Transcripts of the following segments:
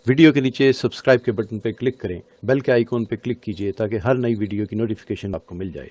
Video के नीचे subscribe के बटन पर क्लिक करें, बेल के आइकॉन पर क्लिक कीजिए ताकि हर नई वीडियो की नोटिफिकेशन आपको मिल जाए।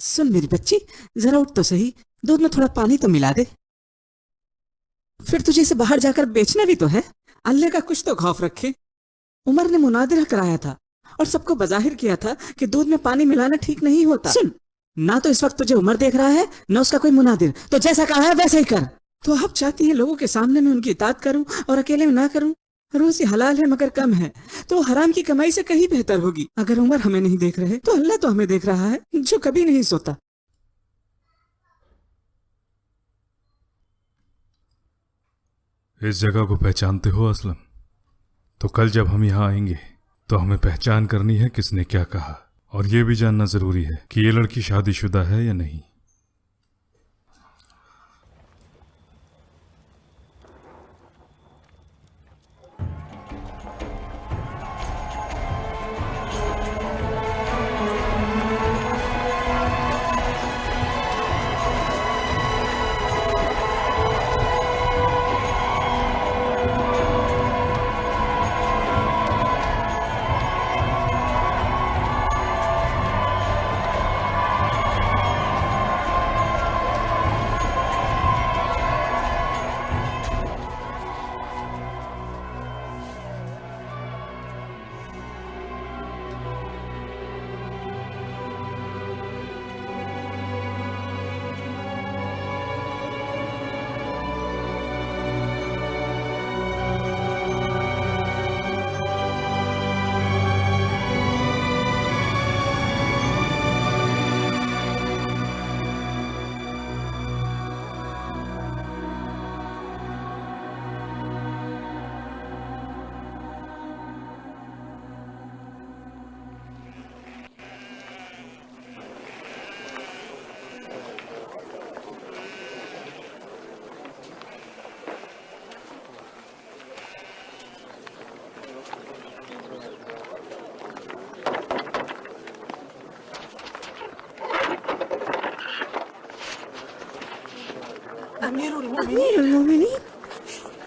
सुन मेरी बच्ची, जरा उठ तो सही, दूध में थोड़ा पानी तो मिला दे। फिर तुझे इसे बाहर जाकर बेचना भी तो है। अल्लाह का कुछ तो खौफ रखे। उमर ने मुनादिरा कराया था और सबको बजाहिर किया था कि दूध में पानी मिलाना ठीक नहीं होता। सुन, ना तो इस वक्त तुझे उमर देख रहा है, ना उसका कोई मुनादिर, तो जैसा कहा है वैसे ही कर। तो अब चाहती है लोगों के सामने मैं उनकी इताअत करूं और अकेले में ना करूं। रोजी हलाल है मगर कम है, तो हराम की कमाई से कहीं बेहतर होगी। अगर उमर हमें नहीं देख रहे तो अल्लाह तो हमें देख रहा है, जो कभी नहीं सोता। इस जगह को पहचानते हो असलम? तो कल जब हम यहाँ आएंगे तो हमें पहचान करनी है किसने क्या कहा, और ये भी जानना जरूरी है कि ये लड़की शादीशुदा है या नहीं।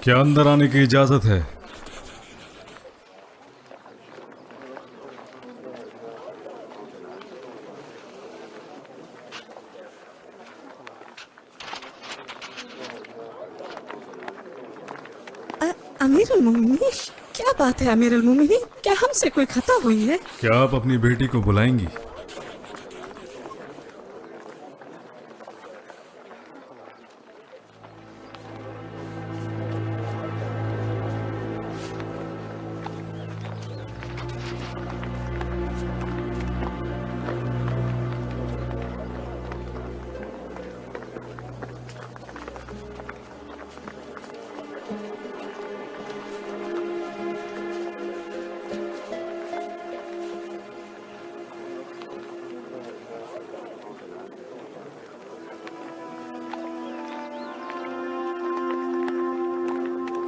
क्या अंदर आने की इजाजत है? अमीरुल मोमिनीन, क्या बात है अमीरुल मोमिनीन, क्या हमसे कोई खता हुई है? क्या आप अपनी बेटी को बुलाएंगी?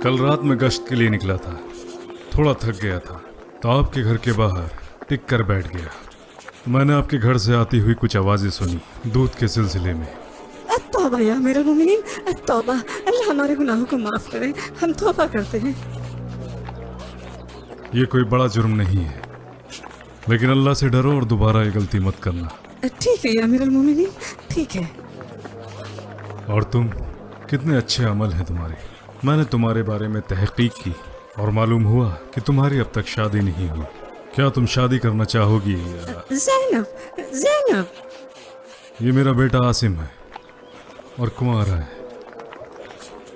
कल रात में गश्त के लिए निकला था, थोड़ा थक गया था तो आपके घर के बाहर टिक कर बैठ गया। मैंने आपके घर से आती हुई कुछ आवाजें सुनी दूध के सिलसिले में। तौबा या अमीरुल मोमिनीन, तौबा, अल्लाह हमारे गुनाहों को माफ करे, हम तौबा करते हैं। ये कोई बड़ा जुर्म नहीं है, लेकिन अल्लाह से डरो और दोबारा ये गलती मत करना। ठीक है या अमीरुल मोमिनीन, ठीक है। और तुम, कितने अच्छे अमल हैं तुम्हारे। मैंने तुम्हारे बारे में तहकीक की और मालूम हुआ कि तुम्हारी अब तक शादी नहीं हुई। क्या तुम शादी करना चाहोगी? ज़ैनब, ज़ैनब। ये मेरा बेटा आसिम है और कुंवारा है।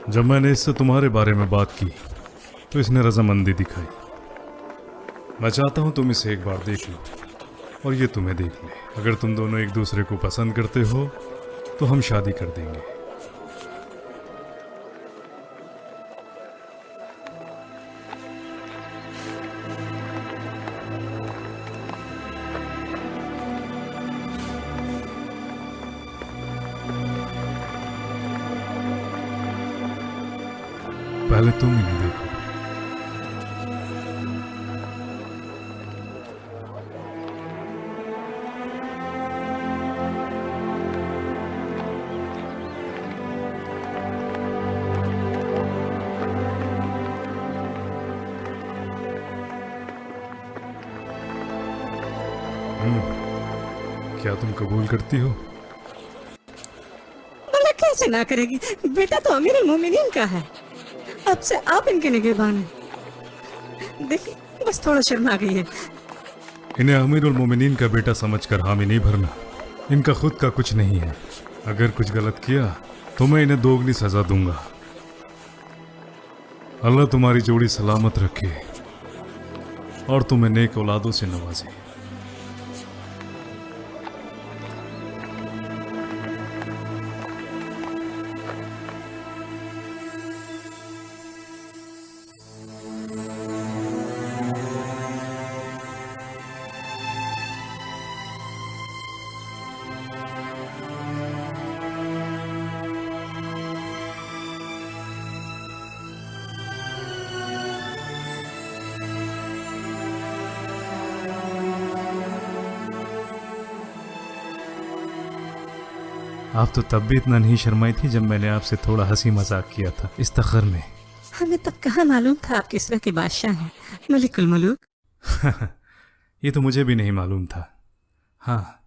जब मैंने इससे तुम्हारे बारे में बात की तो इसने रजामंदी दिखाई। मैं चाहता हूं तुम इसे एक बार देख लो और ये तुम्हें देख ले। अगर तुम दोनों एक दूसरे को पसंद करते हो तो हम शादी कर देंगे। पहले तुम इन्हें देखो। क्या तुम कबूल करती हो? भला कैसे ना करेगी, बेटा तो अमीरुल मोमिनीन का है। अब से आप इनके निगहबान हैं। देखिए, बस थोड़ा शर्मा गई है। इन्हें अमीरुल मोमिनीन का बेटा समझकर हामी नहीं भरना। इनका खुद का कुछ नहीं है। अगर कुछ गलत किया तो मैं इन्हें दोगुनी सजा दूंगा। अल्लाह तुम्हारी जोड़ी सलामत रखे और तुम्हें नेक औलादों से नवाजे। आप तो तब भी इतना नहीं शर्माई थी जब मैंने आपसे थोड़ा हंसी मजाक किया था इस तखर में। हमें तब कहाँ मालूम था आप किस तरह के बादशाह हैं, मलिकुल मलूक। ये तो मुझे भी नहीं मालूम था। हाँ,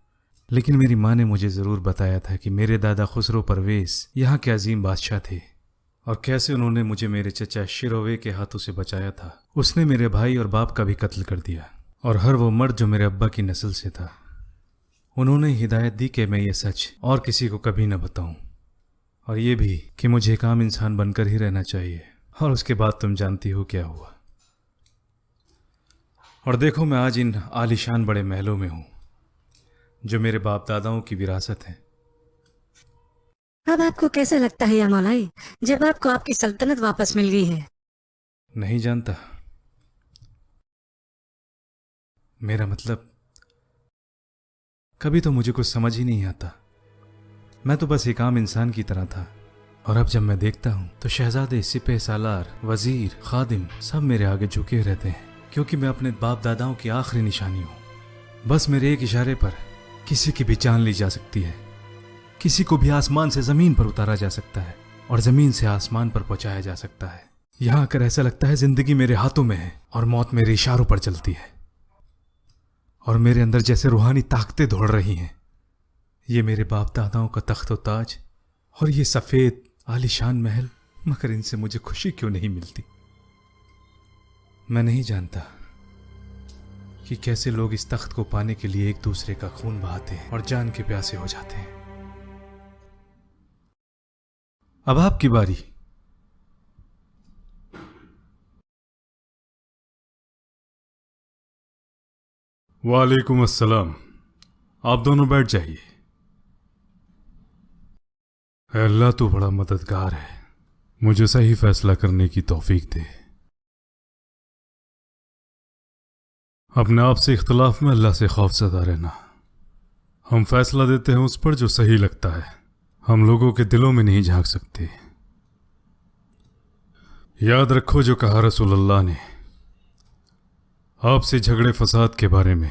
लेकिन मेरी माँ ने मुझे ज़रूर बताया था कि मेरे दादा खुसरो परवेज़ यहाँ के अजीम बादशाह थे और कैसे उन्होंने मुझे मेरे चचा शिरोवे के हाथों से बचाया था। उसने मेरे भाई और बाप का भी कत्ल कर दिया और हर वो मर्द जो मेरे अब्बा की नस्ल से था। उन्होंने हिदायत दी कि मैं ये सच और किसी को कभी न बताऊं, और ये भी कि मुझे एक आम इंसान बनकर ही रहना चाहिए। और उसके बाद तुम जानती हो क्या हुआ। और देखो, मैं आज इन आलीशान बड़े महलों में हूं जो मेरे बाप दादाओं की विरासत है। अब आपको कैसा लगता है या मौलाई, जब आपको आपकी सल्तनत वापस मिल गई है? नहीं जानता। मेरा मतलब, कभी तो मुझे कुछ समझ ही नहीं आता। मैं तो बस एक आम इंसान की तरह था, और अब जब मैं देखता हूँ तो शहजादे, सिपह सालार, वजीर, खादिम सब मेरे आगे झुके रहते हैं, क्योंकि मैं अपने बाप दादाओं की आखिरी निशानी हूँ। बस मेरे एक इशारे पर किसी की भी जान ली जा सकती है, किसी को भी आसमान से जमीन पर उतारा जा सकता है और जमीन से आसमान पर पहुंचाया जा सकता है। यहाँ आकर ऐसा लगता है जिंदगी मेरे हाथों में है और मौत मेरे इशारों पर चलती है, और मेरे अंदर जैसे रूहानी ताकतें दौड़ रही हैं। ये मेरे बाप दादाओं का तख्त और ताज और ये सफ़ेद आलीशान महल, मगर इनसे मुझे खुशी क्यों नहीं मिलती? मैं नहीं जानता कि कैसे लोग इस तख्त को पाने के लिए एक दूसरे का खून बहाते हैं और जान के प्यासे हो जाते हैं। अब आपकी बारी। वालेकुम अस्सलाम। आप दोनों बैठ जाइए। अल्लाह तो बड़ा मददगार है, मुझे सही फैसला करने की तौफीक दे। अपने आप से इख्तलाफ में अल्लाह से खौफज़दा रहना। हम फैसला देते हैं उस पर जो सही लगता है, हम लोगों के दिलों में नहीं झांक सकते। याद रखो जो कहा रसूलुल्लाह ने आपसे झगड़े फसाद के बारे में,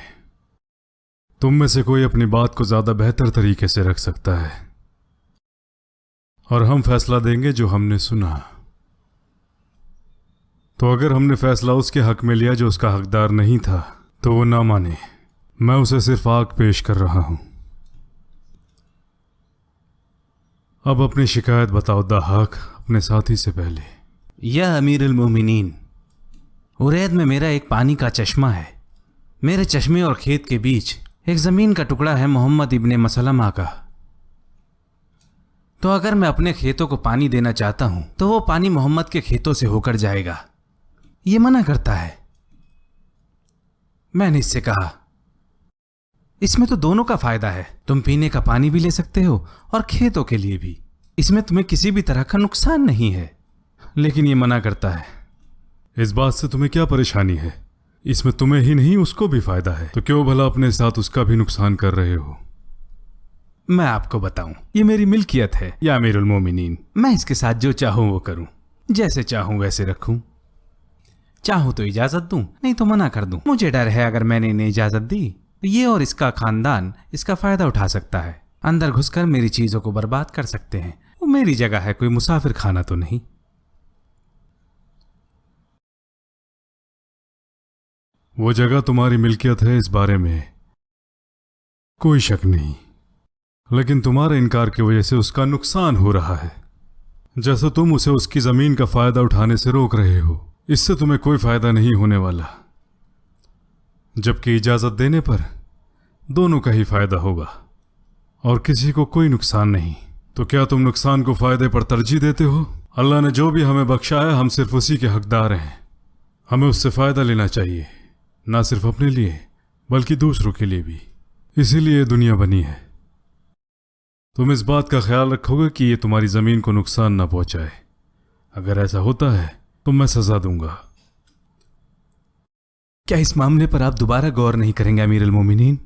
तुम में से कोई अपनी बात को ज्यादा बेहतर तरीके से रख सकता है, और हम फैसला देंगे जो हमने सुना। तो अगर हमने फैसला उसके हक में लिया जो उसका हकदार नहीं था, तो वो ना माने। मैं उसे सिर्फ आग पेश कर रहा हूं। अब अपनी शिकायत बताओ दाहक, अपने साथी से पहले। या अमीर अल मोमिनीन, उरैद में मेरा एक पानी का चश्मा है। मेरे चश्मे और खेत के बीच एक ज़मीन का टुकड़ा है मोहम्मद इब्ने मसलमा का। तो अगर मैं अपने खेतों को पानी देना चाहता हूं तो वो पानी मोहम्मद के खेतों से होकर जाएगा। ये मना करता है। मैंने इससे कहा, इसमें तो दोनों का फायदा है, तुम पीने का पानी भी ले सकते हो और खेतों के लिए भी। इसमें तुम्हें किसी भी तरह का नुकसान नहीं है। लेकिन ये मना करता है। इस बात से तुम्हें क्या परेशानी है? इसमें तुम्हें ही नहीं उसको भी फायदा है, तो क्यों भला अपने साथ उसका भी नुकसान कर रहे हो? मैं आपको बताऊं, ये मेरी मिल्कियत है या अमीरुल मोमिनीन। मैं इसके साथ जो चाहूं वो करूं, जैसे चाहूं वैसे रखूं। चाहूं तो इजाजत दूं, नहीं तो मना कर दूं। मुझे डर है अगर मैंने इन्हें इजाजत दी तो ये और इसका खानदान इसका फायदा उठा सकता है। अंदर घुसकर मेरी चीजों को बर्बाद कर सकते हैं। वो मेरी जगह है, कोई मुसाफिर खाना तो नहीं। वो जगह तुम्हारी मिल्कियत है, इस बारे में कोई शक नहीं, लेकिन तुम्हारे इनकार की वजह से उसका नुकसान हो रहा है। जैसे तुम उसे उसकी जमीन का फायदा उठाने से रोक रहे हो, इससे तुम्हें कोई फायदा नहीं होने वाला, जबकि इजाजत देने पर दोनों का ही फायदा होगा और किसी को कोई नुकसान नहीं। तो क्या तुम नुकसान को फायदे पर तरजीह देते हो? अल्लाह ने जो भी हमें बख्शा है, हम सिर्फ उसी के हकदार हैं। हमें उससे फायदा लेना चाहिए, ना सिर्फ अपने लिए बल्कि दूसरों के लिए भी। इसीलिए दुनिया बनी है। तुम इस बात का ख्याल रखोगे कि ये तुम्हारी जमीन को नुकसान ना पहुंचाए। अगर ऐसा होता है तो मैं सजा दूंगा। क्या इस मामले पर आप दोबारा गौर नहीं करेंगे अमीर अल मोमिनीन?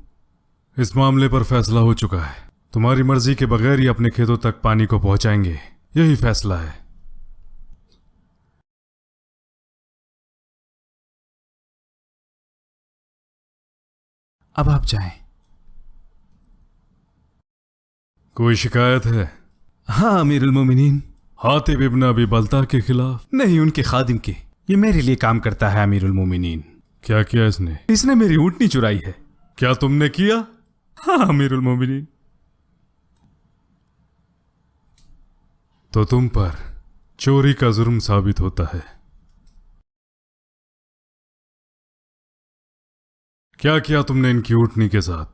इस मामले पर फैसला हो चुका है। तुम्हारी मर्जी के बगैर ही अपने खेतों तक पानी को पहुंचाएंगे, यही फैसला है। अब आप चाहें। कोई शिकायत है? हाँ अमीर अल मोमिनीन। हातिब इब्न अबी बल्ता के खिलाफ? नहीं, उनके खादिम के। ये मेरे लिए काम करता है अमीर अल मोमिनीन। क्या किया इसने? इसने मेरी ऊँटनी चुराई है। क्या तुमने किया? हाँ अमीर अल मोमिनीन। तो तुम पर चोरी का जुर्म साबित होता है। क्या किया तुमने इनकी ऊँटनी के साथ?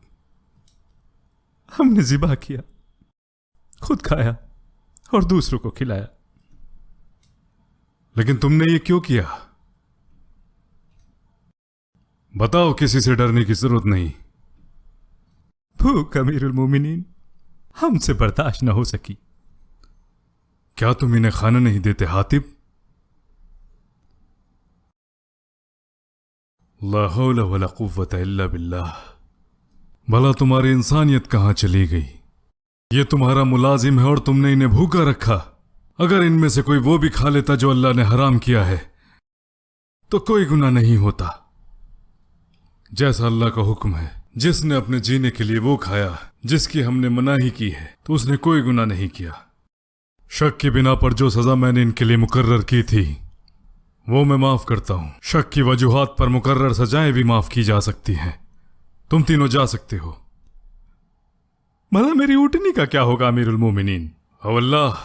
हमने ज़िबा किया, खुद खाया और दूसरों को खिलाया। लेकिन तुमने ये क्यों किया? बताओ, किसी से डरने की जरूरत नहीं। भूख अमीर अल मोमिनीन हमसे बर्दाश्त न हो सकी। क्या तुम इन्हें खाना नहीं देते हातिब? ला हौला वला कुव्वता इल्ला बिल्लाह। भला तुम्हारी इंसानियत कहां चली गई? ये तुम्हारा मुलाजिम है और तुमने इन्हें भूखा रखा। अगर इनमें से कोई वो भी खा लेता जो अल्लाह ने हराम किया है तो कोई गुनाह नहीं होता। जैसा अल्लाह का हुक्म है, जिसने अपने जीने के लिए वो खाया जिसकी हमने मनाही की है, तो उसने कोई गुनाह नहीं किया। शक की बिना पर जो सजा मैंने इनके लिए मुकर्रर की थी वो मैं माफ करता हूं। शक की वजूहात पर मुकर्रर सजाएं भी माफ की जा सकती हैं। तुम तीनों जा सकते हो। भला मेरी ऊँटनी का क्या होगा अमीरुल मोमिनीन? अल्लाह,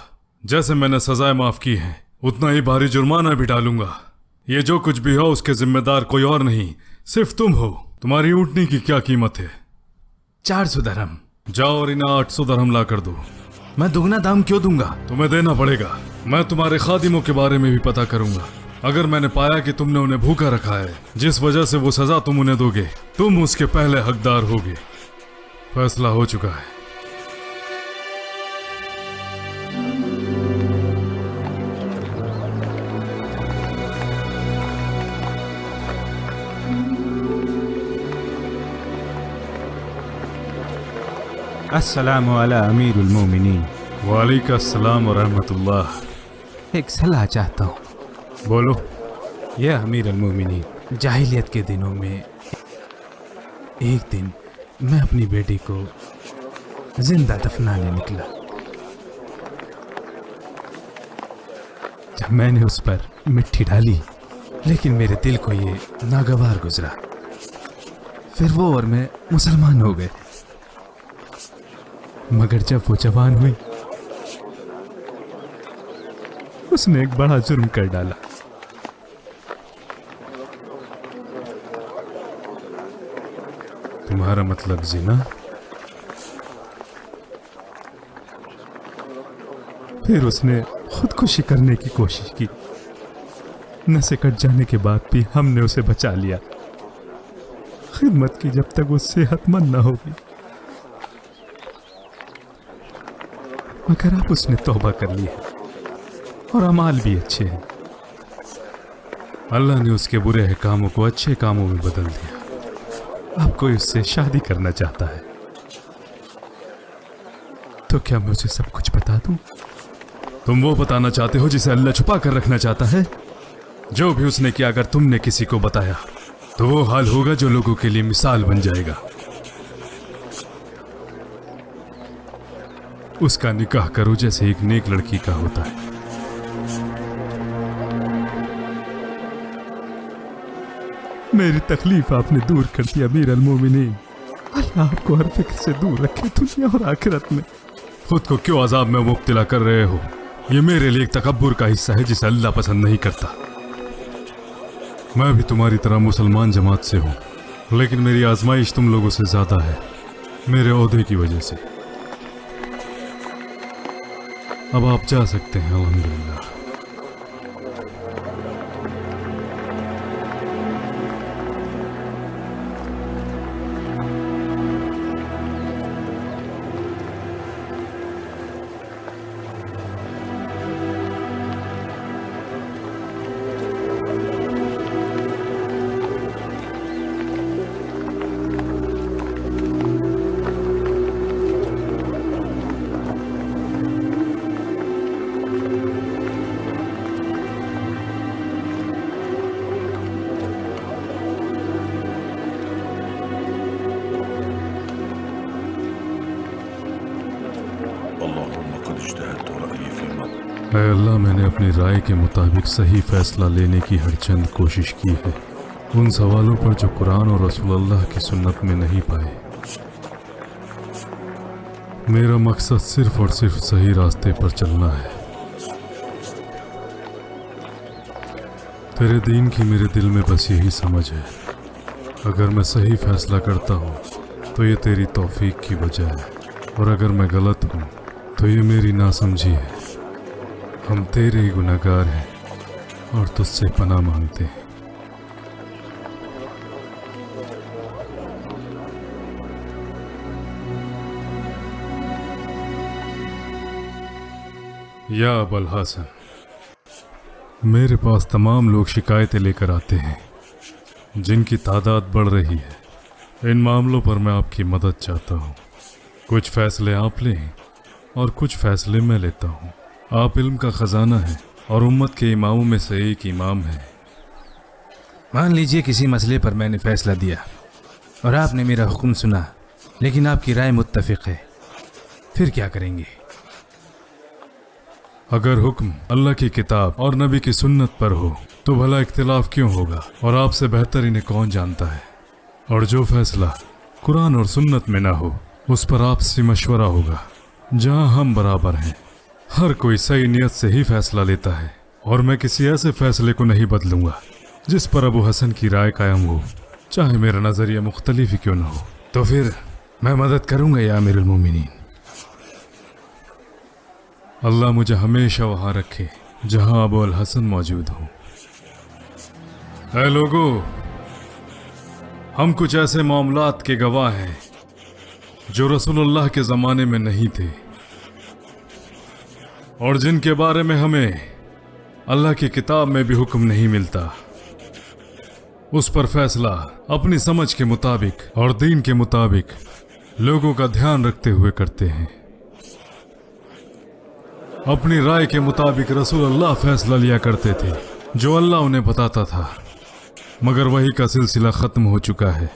जैसे मैंने सजाएं माफ की हैं उतना ही भारी जुर्माना भी डालूंगा। ये जो कुछ भी हो उसके जिम्मेदार कोई और नहीं, सिर्फ तुम हो। तुम्हारी ऊँटनी की क्या कीमत है? 400 दरहम। जाओ और इन्हें 800 दरहम ला कर दो। मैं दुगना दाम क्यों दूंगा? तुम्हें देना पड़ेगा। मैं तुम्हारे खादिमों के बारे में भी पता करूंगा। अगर मैंने पाया कि तुमने उन्हें भूखा रखा है, जिस वजह से वो सजा तुम उन्हें दोगे, तुम उसके पहले हकदार होगे। फैसला हो चुका है। अस्सलामु अला अमीरुल मोमिनीन। वालेकुम अस्सलाम व रहमतुल्लाह। एक सलाह चाहता हूँ। बोलो। यह अमीरुल मोमिनीन, जाहिलियत के दिनों में एक दिन मैं अपनी बेटी को जिंदा दफनाने निकला। जब मैंने उस पर मिट्टी डाली, लेकिन मेरे दिल को ये नागवार गुजरा। फिर वो और मैं मुसलमान हो गए। मगर जब वो जवान हुई, उसने एक बड़ा जुर्म कर डाला। तुम्हारा मतलब जिना? फिर उसने खुदकुशी करने की कोशिश की। नसें कट जाने के बाद भी हमने उसे बचा लिया। खिदमत की जब तक वो सेहतमंद न होगी। मगर अब उसने तौबा कर ली है और अमाल भी अच्छे हैं। अल्लाह ने उसके बुरे कामों को अच्छे कामों में बदल दिया। अब कोई उससे शादी करना चाहता है, तो क्या मैं उसे सब कुछ बता दूं? तुम वो बताना चाहते हो जिसे अल्लाह छुपा कर रखना चाहता है? जो भी उसने किया, अगर तुमने किसी को बताया तो वो हाल होगा जो लोगों के लिए मिसाल बन जाएगा। उसका निकाह करो जैसे एक नेक लड़की का होता है। मेरी तकलीफ आपने दूर कर दी अमीर अल मोमिनीन। अल्लाह आपको हर फिक्र से दूर रखे दुनिया और आखिरत में। खुद को क्यों अजाब में मुब्तला कर रहे हो? ये मेरे लिए एक तकब्बुर का हिस्सा है जिसे अल्लाह पसंद नहीं करता। मैं भी तुम्हारी तरह मुसलमान जमात से हूँ, लेकिन मेरी आजमाइश तुम लोगों से ज्यादा है, मेरे ओहदे की वजह से। अब आप जा सकते हैं, अल्हम्दुलिल्लाह। ऐ अल्लाह, मैंने अपनी राय के मुताबिक सही फैसला लेने की हर चंद कोशिश की है, उन सवालों पर जो कुरान और रसूलुल्लाह की सुन्नत में नहीं पाए। मेरा मकसद सिर्फ और सिर्फ सही रास्ते पर चलना है। तेरे दीन की मेरे दिल में बस यही समझ है। अगर मैं सही फैसला करता हूँ तो ये तेरी तौफीक की वजह है, और अगर मैं गलत हूँ तो ये मेरी नासमझी है। हम तेरे ही गुनहगार हैं और तुझसे पनाह मांगते हैं। या अबुल हसन, मेरे पास तमाम लोग शिकायतें लेकर आते हैं जिनकी तादाद बढ़ रही है। इन मामलों पर मैं आपकी मदद चाहता हूँ। कुछ फैसले आप लें और कुछ फैसले मैं लेता हूँ। आप इल्म का खजाना है और उम्मत के इमामों में से एक इमाम है। मान लीजिए किसी मसले पर मैंने फैसला दिया और आपने मेरा हुक्म सुना, लेकिन आपकी राय मुत्तफिक है, फिर क्या करेंगे? अगर हुक्म अल्लाह की किताब और नबी की सुन्नत पर हो तो भला इख्तिलाफ क्यों होगा, और आपसे बेहतर इन्हें कौन जानता है। और जो फैसला कुरान और सुन्नत में ना हो उस पर आपसे मशवरा होगा। जहाँ हम बराबर हैं, हर कोई सही नियत से ही फैसला लेता है, और मैं किसी ऐसे फैसले को नहीं बदलूंगा जिस पर अबू हसन की राय कायम हो, चाहे मेरा नजरिया मुख्तलिफ ही क्यों ना हो, तो फिर मैं मदद करूंगा या अमीरुल मोमिनीन। अल्लाह मुझे हमेशा वहां रखे जहां अबू अल हसन मौजूद हो। ऐ लोगों, हम कुछ ऐसे मामलात के गवाह हैं जो रसूलुल्लाह के ज़माने में नहीं थे और जिनके बारे में हमें अल्लाह की किताब में भी हुक्म नहीं मिलता। उस पर फैसला अपनी समझ के मुताबिक और दीन के मुताबिक लोगों का ध्यान रखते हुए करते हैं। अपनी राय के मुताबिक रसूलुल्लाह फैसला लिया करते थे जो अल्लाह उन्हें बताता था, मगर वही का सिलसिला खत्म हो चुका है।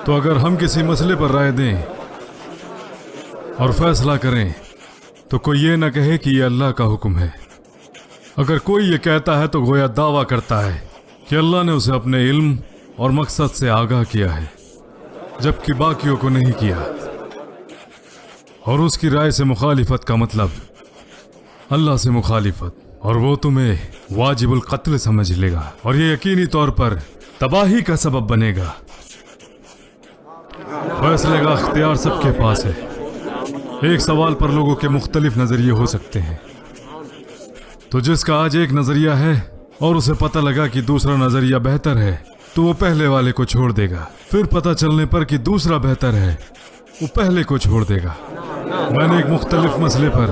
तो अगर हम किसी मसले पर राय दें और फैसला करें तो कोई ये ना कहे कि यह अल्लाह का हुक्म है। अगर कोई ये कहता है तो गोया दावा करता है कि अल्लाह ने उसे अपने इल्म और मकसद से आगाह किया है, जबकि बाकियों को नहीं किया। और उसकी राय से मुखालिफत का मतलब अल्लाह से मुखालिफत, और वो तुम्हें वाजिबुल कत्ल समझ लेगा और ये यकीनी तौर पर तबाही का सबब बनेगा। फैसले का अख्तियार सबके पास है। एक सवाल पर लोगों के मुख्तलिफ नजरिए हो सकते हैं, तो जिसका आज एक नजरिया है और उसे पता लगा कि दूसरा नजरिया बेहतर है तो वो पहले वाले को छोड़ देगा। फिर पता चलने पर कि दूसरा बेहतर है वो पहले को छोड़ देगा। मैंने एक मुख्तलिफ मसले पर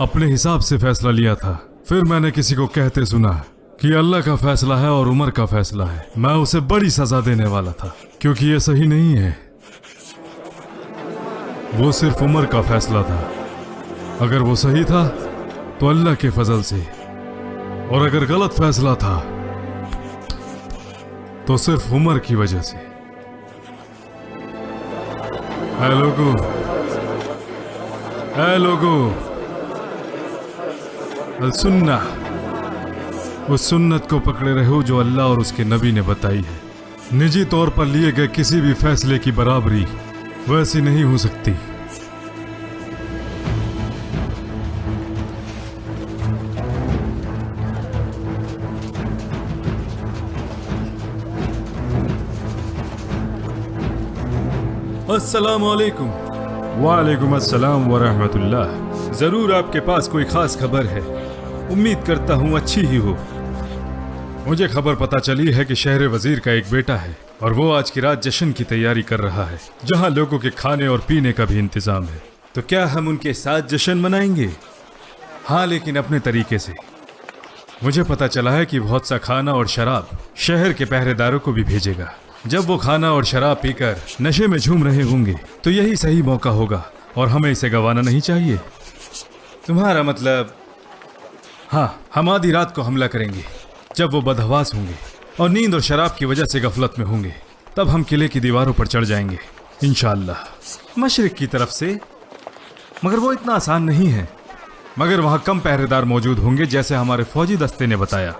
अपने हिसाब से फैसला लिया था, फिर मैंने किसी को कहते सुना कि अल्लाह का फैसला है और उमर का फैसला है। मैं उसे बड़ी सजा देने वाला था क्योंकि यह सही नहीं है। वो सिर्फ उमर का फैसला था। अगर वो सही था तो अल्लाह के फजल से, और अगर गलत फैसला था तो सिर्फ उमर की वजह से। ऐ लोगों, सुन्ना उस सुन्नत को पकड़े रहो जो अल्लाह और उसके नबी ने बताई है। निजी तौर पर लिए गए किसी भी फैसले की बराबरी वैसी नहीं हो सकती। अस्सलाम वालेकुम। वालेकुम अस्सलाम व रहमतुल्लाह। जरूर आपके पास कोई खास खबर है, उम्मीद करता हूँ अच्छी ही हो। मुझे खबर पता चली है कि शहर वजीर का एक बेटा है और वो आज की रात जश्न की तैयारी कर रहा है, जहाँ लोगों के खाने और पीने का भी इंतजाम है। तो क्या हम उनके साथ जश्न मनाएंगे? हाँ, लेकिन अपने तरीके से। मुझे पता चला है कि बहुत सा खाना और शराब शहर के पहरेदारों को भी भेजेगा। जब वो खाना और शराब पीकर नशे में झूम रहे होंगे तो यही सही मौका होगा और हमें इसे गंवाना नहीं चाहिए। तुम्हारा मतलब? हाँ, हम आधी रात को हमला करेंगे जब वो बदहवास होंगे और नींद और शराब की वजह से गफलत में होंगे। तब हम किले की दीवारों पर चढ़ जाएंगे इंशाअल्लाह मशरिक की तरफ से। मगर वो इतना आसान नहीं है। मगर वहाँ कम पहरेदार मौजूद होंगे जैसे हमारे फौजी दस्ते ने बताया।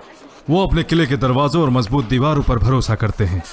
वो अपने किले के दरवाजों और मजबूत दीवारों पर भरोसा करते हैं।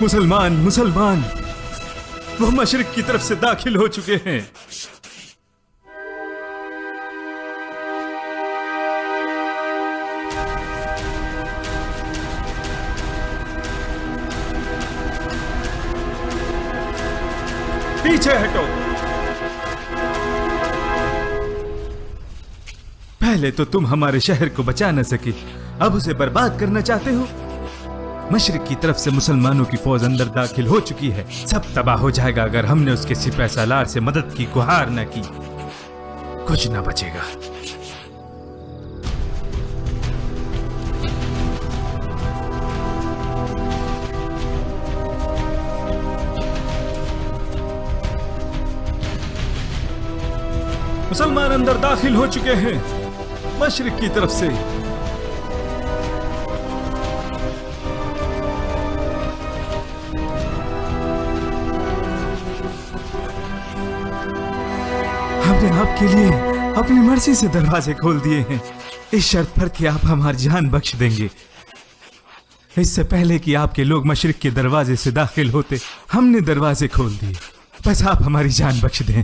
मुसलमान वो मशरिक की तरफ से दाखिल हो चुके हैं। पीछे हटो। पहले तो तुम हमारे शहर को बचा न सके, अब उसे बर्बाद करना चाहते हो। मशरिक की तरफ से मुसलमानों की फौज अंदर दाखिल हो चुकी है। सब तबाह हो जाएगा अगर हमने उसके सिपह सालार से मदद की गुहार न की। कुछ न बचेगा। मुसलमान अंदर दाखिल हो चुके हैं मशरिक की तरफ से। हमने आपके लिए अपनी मर्जी से दरवाजे खोल दिए हैं, इस शर्त पर कि आप हमारी जान बख्श देंगे। इससे पहले कि आपके लोग मशरिक के दरवाजे से दाखिल होते, हमने दरवाजे खोल दिए। बस आप हमारी जान बख्श दें।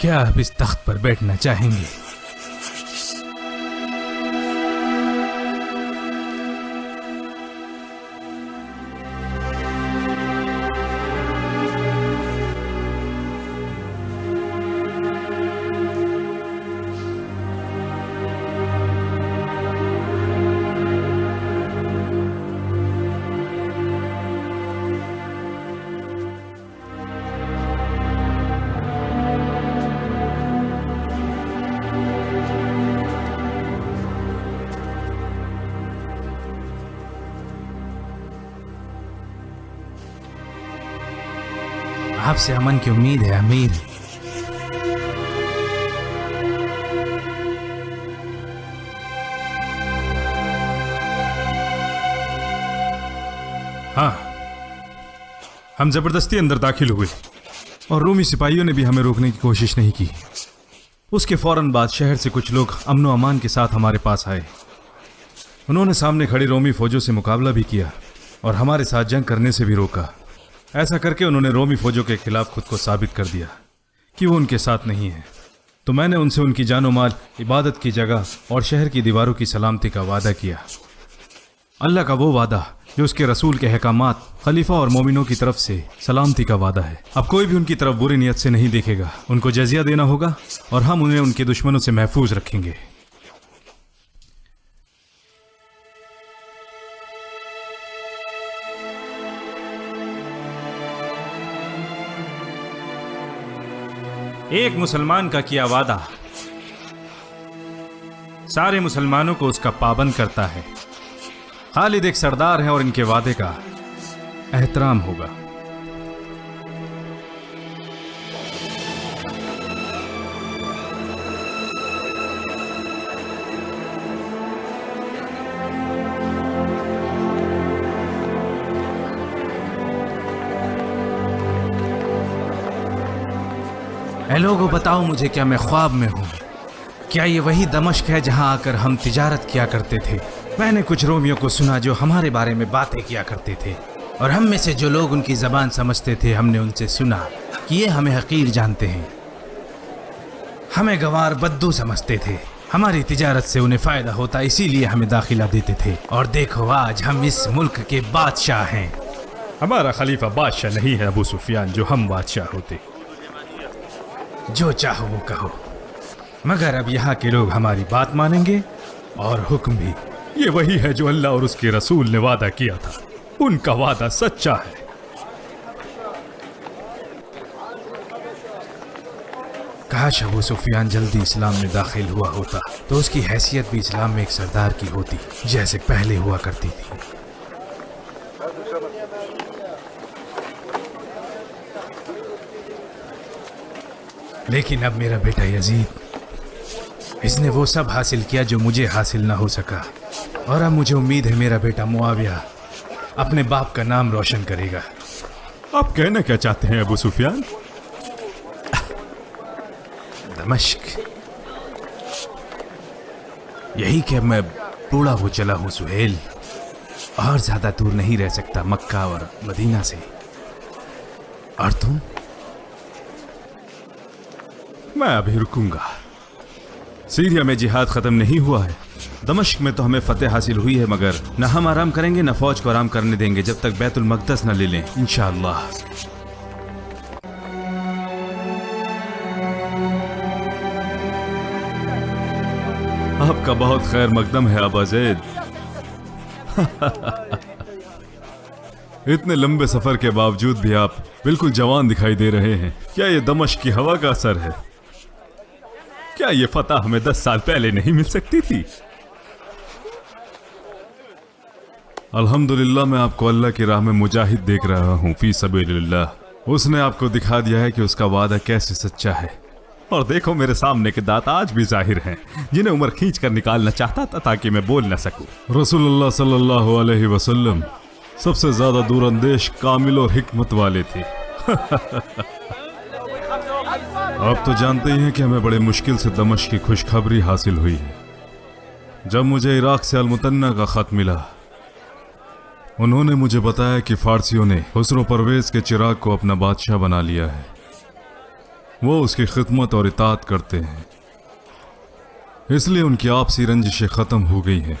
क्या आप इस तख्त पर बैठना चाहेंगे? आपसे अमन की उम्मीद है अमीर। हाँ, हम जबरदस्ती अंदर दाखिल हुए और रूमी सिपाहियों ने भी हमें रोकने की कोशिश नहीं की। उसके फौरन बाद शहर से कुछ लोग अमन अमान के साथ हमारे पास आए। उन्होंने सामने खड़ी रोमी फौजों से मुकाबला भी किया, और हमारे साथ जंग करने से भी रोका। ऐसा करके उन्होंने रोमी फौजों के खिलाफ खुद को साबित कर दिया कि वो उनके साथ नहीं है। तो मैंने उनसे उनकी जानो माल, इबादत की जगह और शहर की दीवारों की सलामती का वादा किया। अल्लाह का वो वादा जो उसके रसूल के अहकामात, खलीफा और मोमिनों की तरफ से सलामती का वादा है। अब कोई भी उनकी तरफ बुरी नीयत से नहीं देखेगा। उनको जजिया देना होगा और हम उन्हें उनके दुश्मनों से महफूज रखेंगे। एक मुसलमान का किया वादा सारे मुसलमानों को उसका पाबंद करता है। खालिद एक सरदार है और इनके वादे का एहतराम होगा। ऐ लोगों, बताओ मुझे, क्या मैं ख्वाब में हूं? क्या ये वही दमश्क है जहां आकर हम तिजारत किया करते थे? मैंने कुछ रोमियों को सुना जो हमारे बारे में बातें किया करते थे, और हम में से जो लोग उनकी ज़बान समझते थे, हमने उनसे सुना कि ये हमें हकीर जानते हैं, हमें गवार बद्दू समझते थे। हमारी तिजारत से उन्हें फ़ायदा होता, इसीलिए हमें दाखिला देते थे। और देखो, आज हम इस मुल्क के बादशाह हैं। हमारा खलीफा बादशाह नहीं है अबू सुफियान, जो हम बादशाह होते। जो चाहो वो कहो, मगर अब यहाँ के लोग हमारी बात मानेंगे और हुक्म भी। ये वही है जो अल्लाह और उसके रसूल ने वादा किया था। उनका वादा सच्चा है। काश अबू सुफियान जल्दी इस्लाम में दाखिल हुआ होता तो उसकी हैसियत भी इस्लाम में एक सरदार की होती, जैसे पहले हुआ करती थी। लेकिन अब मेरा बेटा यजीद, इसने वो सब हासिल किया जो मुझे हासिल ना हो सका, और अब मुझे उम्मीद है मेरा बेटा मुआविया अपने बाप का नाम रोशन करेगा। आप कहना क्या चाहते हैं अबू सुफियान? दमश्क, यही कि अब मैं बूढ़ा हो चला हूं सुहेल, और ज्यादा दूर नहीं रह सकता मक्का और मदीना से। और तुम? मैं अभी रुकूंगा। सीरिया में जिहाद खत्म नहीं हुआ है। दमश्क में तो हमें फतेह हासिल हुई है, मगर न हम आराम करेंगे न फौज को आराम करने देंगे जब तक बैतुल मक़दस न ले लें, इंशाअल्लाह। आपका बहुत खैर मकदम है अबा ज़ैद। इतने लंबे सफर के बावजूद भी आप बिल्कुल जवान दिखाई दे रहे हैं। क्या ये दमश्क की हवा का असर है? क्या ये फतह हमें 10 साल पहले नहीं मिल सकती थी? अल्हम्दुलिल्लाह, मैं आपको अल्लाह की राह में मुजाहिद देख रहा हूँ, फी सबीलिल्लाह। उसने आपको दिखा दिया है कि उसका वादा कैसे सच्चा है। और देखो, मेरे सामने के दांत आज भी जाहिर हैं, जिन्हें उमर खींच कर निकालना चाहता था ताकि मैं बोल न सकूं। रसूलुल्लाह सल्लल्लाहु अलैहि वसल्लम सबसे ज्यादा दूरअंदेश, कामिल और हिकमत वाले थे। आप तो जानते ही हैं कि हमें बड़े मुश्किल से दमश्क की खुशखबरी हासिल हुई है। जब मुझे इराक से अल-मुतन्ना का खत मिला, उन्होंने मुझे बताया कि फारसियों ने खुसरो परवेज के चिराग को अपना बादशाह बना लिया है। वो उसकी खिदमत और इताअत करते हैं, इसलिए उनकी आपसी रंजिशें खत्म हो गई हैं।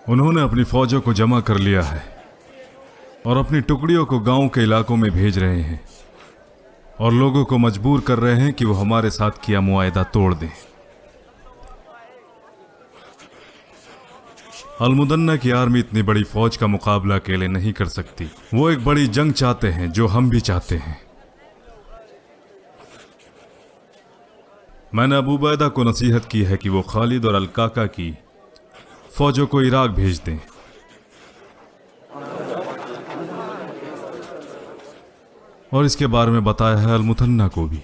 उन्होंने अपनी फौजों को जमा कर लिया है और अपनी टुकड़ियों को गांव के इलाकों में भेज रहे हैं और लोगों को मजबूर कर रहे हैं कि वो हमारे साथ किया मुआहदा तोड़ दें। अल-मुदन्ना की आर्मी इतनी बड़ी फौज का मुकाबला अकेले नहीं कर सकती। वो एक बड़ी जंग चाहते हैं, जो हम भी चाहते हैं। मैंने अबू उबैदा को नसीहत की है कि वो खालिद और अल-काका की फौजों को इराक भेज दें। और इसके बारे में बताया है अल-मुतन्ना को भी,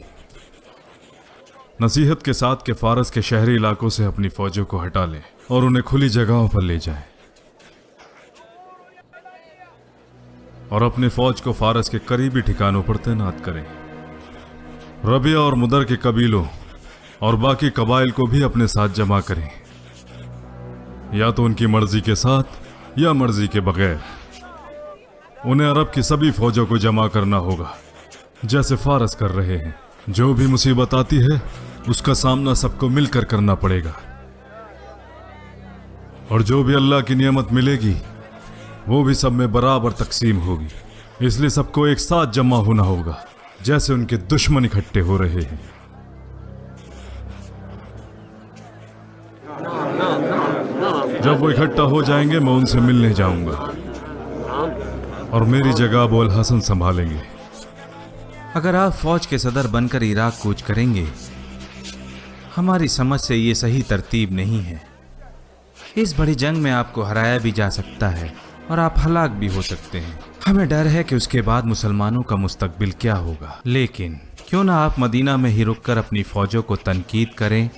नसीहत के साथ कि फारस के शहरी इलाकों से अपनी फौजों को हटा लें और उन्हें खुली जगहों पर ले जाएं, और अपनी फौज को फारस के करीबी ठिकानों पर तैनात करें। रबिया और मुदर के कबीलों और बाकी कबाइल को भी अपने साथ जमा करें। या तो उनकी मर्जी के साथ या मर्जी के बगैर। उन्हें अरब की सभी फौजों को जमा करना होगा, जैसे फारस कर रहे हैं। जो भी मुसीबत आती है उसका सामना सबको मिलकर करना पड़ेगा, और जो भी अल्लाह की नियमत मिलेगी वो भी सब में बराबर तकसीम होगी। इसलिए सबको एक साथ जमा होना होगा, जैसे उनके दुश्मन इकट्ठे हो रहे हैं। जब वो इकट्ठा हो जाएंगे मैं उनसे मिलने जाऊंगा, और मेरी जगह अबू अल हसन संभालेंगे। अगर आप फौज के सदर बनकर इराक कूच करेंगे, हमारी समझ से ये सही तरतीब नहीं है। इस बड़ी जंग में आपको हराया भी जा सकता है और आप हलाक भी हो सकते हैं। हमें डर है कि उसके बाद मुसलमानों का मुस्तकबिल क्या होगा। लेकिन क्यों ना आप मदीना में ही रुककर अपनी फौजों को तनकीद करें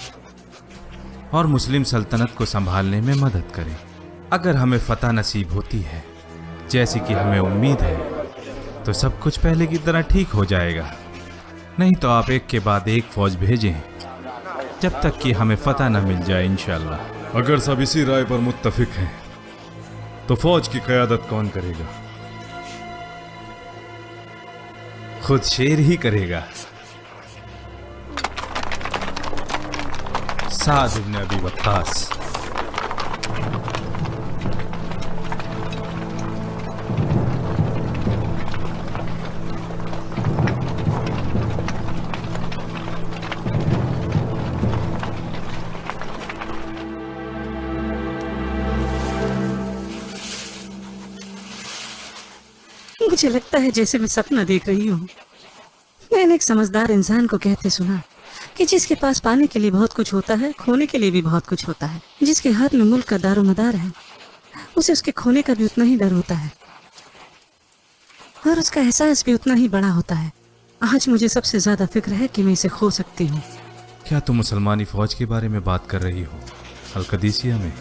और मुस्लिम सल्तनत को संभालने में मदद करें। अगर हमें फतह नसीब होती है, जैसी कि हमें उम्मीद है, तो सब कुछ पहले की तरह ठीक हो जाएगा। नहीं तो आप एक के बाद एक फौज भेजें जब तक कि हमें फतह न मिल जाए इंशाअल्लाह। अगर सब इसी राय पर मुत्तफिक हैं तो फौज की क़यादत कौन करेगा? खुद शेर ही करेगा। साद इब्न अबी वक्कास। मुझे लगता है जैसे मैं सपना देख रही हूँ। मैंने एक समझदार इंसान को कहते सुना कि जिसके पास पाने के लिए बहुत कुछ होता है, खोने के लिए भी बहुत कुछ होता है। जिसके हाथ में मुल्क का दारोमदार है, उसे उसके खोने का भी उतना ही डर होता है, और उसका एहसास भी उतना ही बड़ा होता है। आज मुझे सबसे ज्यादा फिक्र है कि मैं इसे खो सकती हूँ। क्या तुम मुसलमानी फौज के बारे में बात कर रही हो? अल-कदीसिया में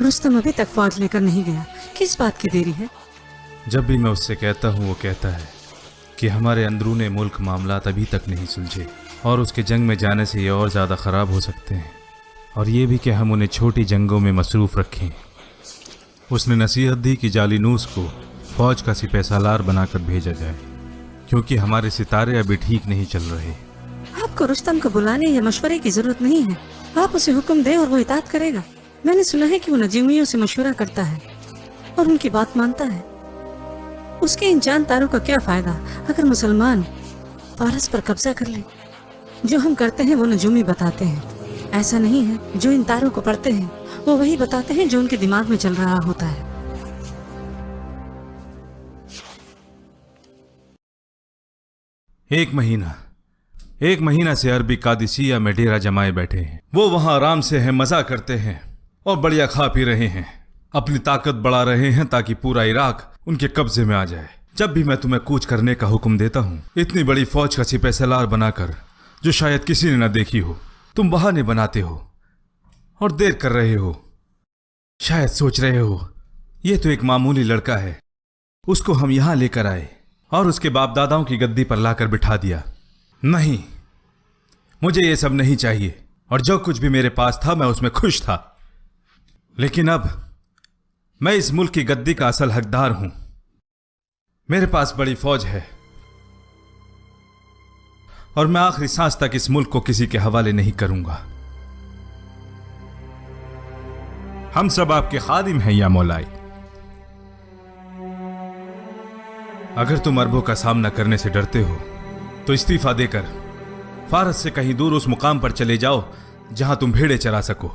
रुस्तम अभी तक फौज लेकर नहीं गया। किस बात की देरी है? जब भी मैं उससे कहता हूँ, वो कहता है कि हमारे अंदरूने मुल्क मामलात अभी तक नहीं सुलझे और उसके जंग में जाने से ये और ज़्यादा ख़राब हो सकते हैं, और ये भी कि हम उन्हें छोटी जंगों में मसरूफ़ रखें। उसने नसीहत दी कि जालिनूस को फ़ौज का सिपह सालार बनाकर भेजा जाए, क्योंकि हमारे सितारे अभी ठीक नहीं चल रहे। आपको रुस्तम को बुलाने या मशवरे की जरूरत नहीं है। आप उसे हुक्म दें और वो इताअत करेगा। मैंने सुना है कि वो नजीमियों से मशवरा करता है और उनकी बात मानता है। उसके इन जान तारों का क्या फायदा अगर मुसलमान फारस पर कब्जा कर ले? जो हम करते हैं वो नजूमी बताते हैं। ऐसा नहीं है, जो इन तारों को पढ़ते हैं वो वही बताते हैं जो उनके दिमाग में चल रहा होता है। एक महीना से अरबी कादिसिया में डेरा जमाए बैठे हैं। वो वहां आराम से हैं, मजा करते हैं और बढ़िया खा पी रहे हैं, अपनी ताकत बढ़ा रहे हैं ताकि पूरा इराक उनके कब्जे में आ जाए। जब भी मैं तुम्हें कूच करने का हुक्म देता हूँ, इतनी बड़ी फौज का सिपह सालार बनाकर, जो शायद किसी ने न देखी हो, तुम बहाने बनाते हो और देर कर रहे हो। शायद सोच रहे हो ये तो एक मामूली लड़का है, उसको हम यहां लेकर आए और उसके बाप दादाओं की गद्दी पर लाकर बिठा दिया। नहीं, मुझे ये सब नहीं चाहिए, और जो कुछ भी मेरे पास था मैं उसमें खुश था। लेकिन अब मैं इस मुल्क की गद्दी का असल हकदार हूं। मेरे पास बड़ी फौज है और मैं आखिरी सांस तक इस मुल्क को किसी के हवाले नहीं करूंगा। हम सब आपके खादिम हैं या मौलाई। अगर तुम अरबों का सामना करने से डरते हो तो इस्तीफा देकर फारस से कहीं दूर उस मुकाम पर चले जाओ जहां तुम भेड़े चरा सको।